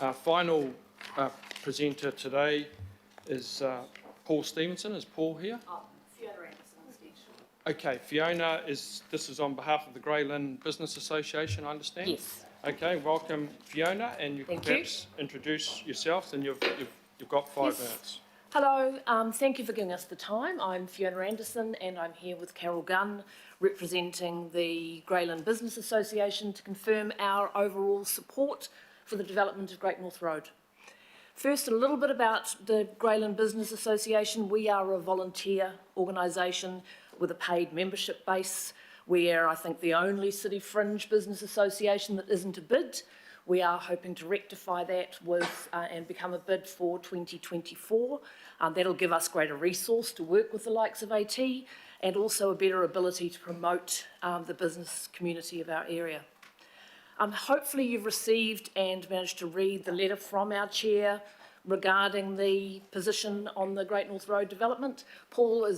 Our final presenter today is Paul Stevenson. Is Paul here? Fiona Anderson instead. Okay, Fiona, this is on behalf of the Greyland Business Association, I understand? Yes. Okay, welcome Fiona, and you can perhaps introduce yourself, and you've got 5 minutes. Hello, thank you for giving us the time. I'm Fiona Anderson and I'm here with Carol Gunn, representing the Greyland Business Association to confirm our overall support for the development of Great North Road. First, a little bit about the Greyland Business Association. We are a volunteer organisation with a paid membership base. We are, I think, the only city fringe business association that isn't a bid. We are hoping to rectify that with and become a bid for 2024. That'll give us greater resource to work with the likes of AT and also a better ability to promote the business community of our area. Hopefully you've received and managed to read the letter from our chair regarding the position on the Great North Road development. Paul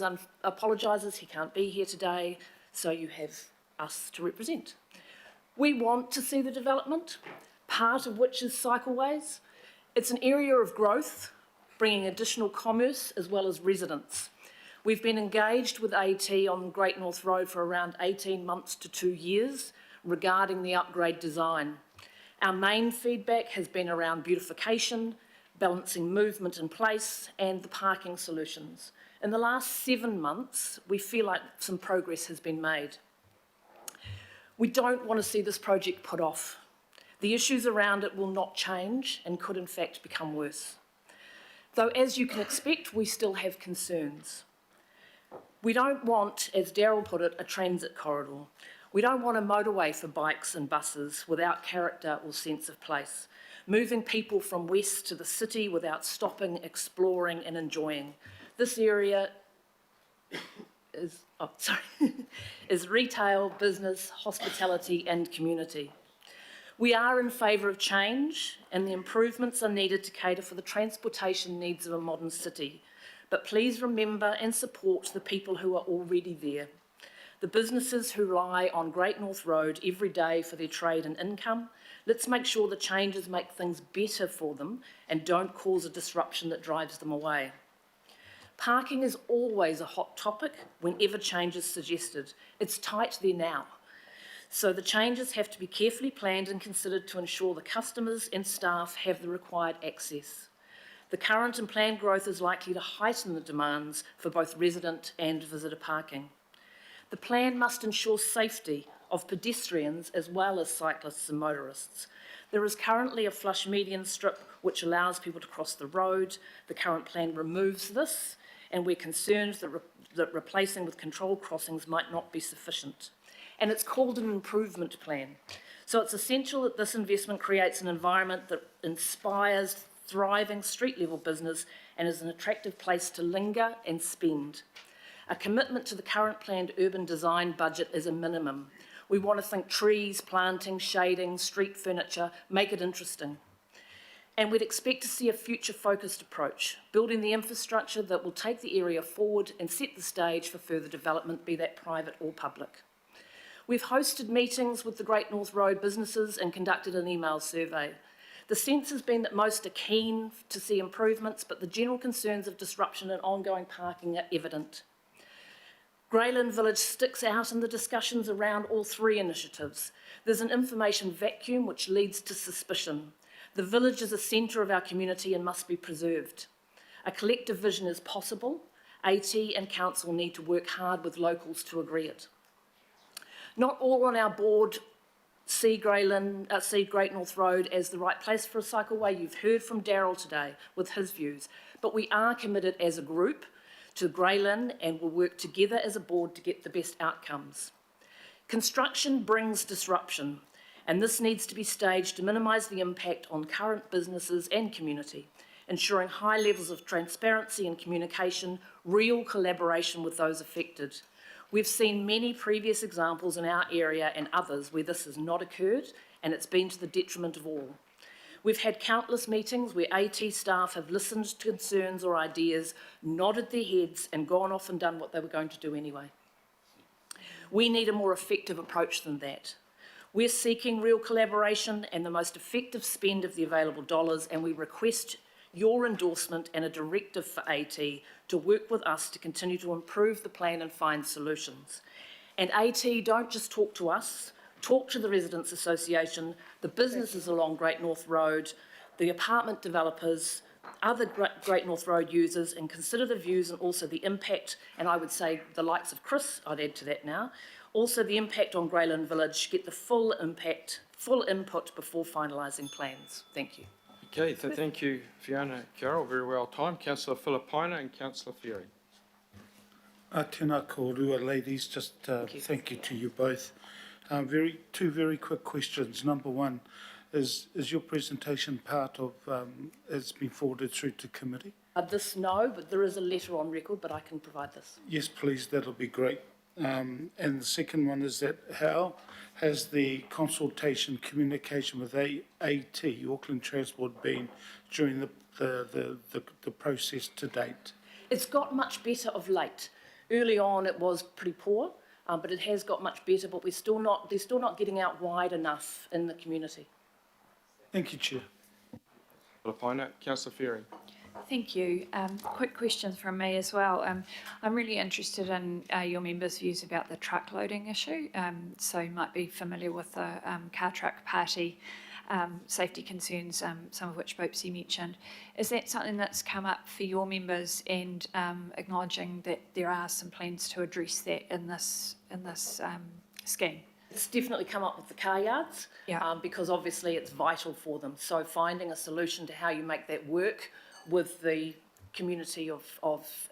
apologises he can't be here today, so you have us to represent. We want to see the development, part of which is cycleways. It's an area of growth, bringing additional commerce as well as residents. We've been engaged with AT on Great North Road for around 18 months to 2 years regarding the upgrade design. Our main feedback has been around beautification, balancing movement in place, and the parking solutions. In the last 7 months, we feel like some progress has been made. We don't want to see this project put off. The issues around it will not change and could in fact become worse. Though, as you can expect, we still have concerns. We don't want, as Daryl put it, a transit corridor. We don't want a motorway for bikes and buses without character or sense of place, moving people from west to the city without stopping, exploring and enjoying. This area is retail, business, hospitality and community. We are in favour of change and the improvements are needed to cater for the transportation needs of a modern city. But please remember and support the people who are already there. The businesses who rely on Great North Road every day for their trade and income. Let's make sure the changes make things better for them and don't cause a disruption that drives them away. Parking is always a hot topic whenever change is suggested. It's tight there now. So the changes have to be carefully planned and considered to ensure the customers and staff have the required access. The current and planned growth is likely to heighten the demands for both resident and visitor parking. The plan must ensure safety of pedestrians as well as cyclists and motorists. There is currently a flush median strip which allows people to cross the road. The current plan removes this, and we're concerned that replacing with controlled crossings might not be sufficient. And it's called an improvement plan. So it's essential that this investment creates an environment that inspires thriving street-level business and is an attractive place to linger and spend. A commitment to the current planned urban design budget is a minimum. We want to think trees, planting, shading, street furniture, make it interesting. And we'd expect to see a future-focused approach, building the infrastructure that will take the area forward and set the stage for further development, be that private or public. We've hosted meetings with the Great North Road businesses and conducted an email survey. The sense has been that most are keen to see improvements, but the general concerns of disruption and ongoing parking are evident. Greyland Village sticks out in the discussions around all 3 initiatives. There's an information vacuum which leads to suspicion. The village is a centre of our community and must be preserved. A collective vision is possible. AT and council need to work hard with locals to agree it. Not all on our board see Great North Road as the right place for a cycleway. You've heard from Daryl today with his views, but we are committed as a group to Greyland and will work together as a board to get the best outcomes. Construction brings disruption, and this needs to be staged to minimise the impact on current businesses and community, ensuring high levels of transparency and communication, real collaboration with those affected. We've seen many previous examples in our area and others where this has not occurred, and it's been to the detriment of all. We've had countless meetings where AT staff have listened to concerns or ideas, nodded their heads and gone off and done what they were going to do anyway. We need a more effective approach than that. We're seeking real collaboration and the most effective spend of the available dollars, and we request your endorsement and a directive for AT to work with us to continue to improve the plan and find solutions. And AT, don't just talk to us, talk to the Residents Association, the businesses along Great North Road, the apartment developers, other Great North Road users, and consider the views and also the impact, and I would say the likes of Chris, I'd add to that now, also the impact on Greyland Village, get the full impact, full input before finalising plans. Thank you. Okay, so thank you, Fiona Carroll, very well timed. Councillor Filipaina and Councillor Ferry. Tēnā kōrua, ladies, just thank you to you both. Two very quick questions. Number one, is your presentation part of, it's been forwarded through to committee? This, no, but there is a letter on record, but I can provide this. Yes, please, that'll be great. And the second one is that how has the consultation, communication with AT, Auckland Transport, been during the process to date? It's got much better of late. Early on it was pretty poor, but it has got much better, but they're still not getting out wide enough in the community. Thank you, Chair. Filipaina, Councillor Ferry. Thank you. Quick question from me as well. I'm really interested in your members' views about the truck loading issue. So you might be familiar with the car truck party safety concerns, some of which Bopsy mentioned. Is that something that's come up for your members, and acknowledging that there are some plans to address that in this scheme? It's definitely come up with the car yards, because obviously it's vital for them. So finding a solution to how you make that work with the community of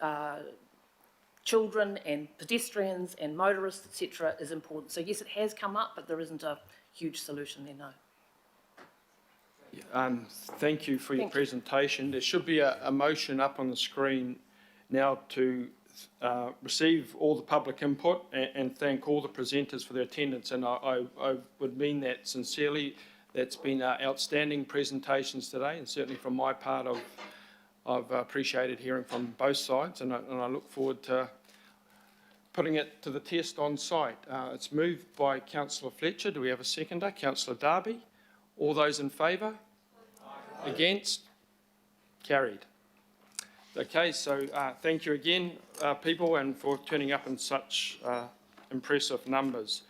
children and pedestrians and motorists, etc., is important. So yes, it has come up, but there isn't a huge solution there, no. Thank you for your presentation. There should be a motion up on the screen now to receive all the public input and thank all the presenters for their attendance, and I would mean that sincerely. That's been outstanding presentations today, and certainly from my part I've appreciated hearing from both sides, and I look forward to putting it to the test on site. It's moved by Councillor Fletcher. Do we have a seconder? Councillor Darby. All those in favour? Aye. Against? Carried. Okay, so thank you again, people, and for turning up in such impressive numbers.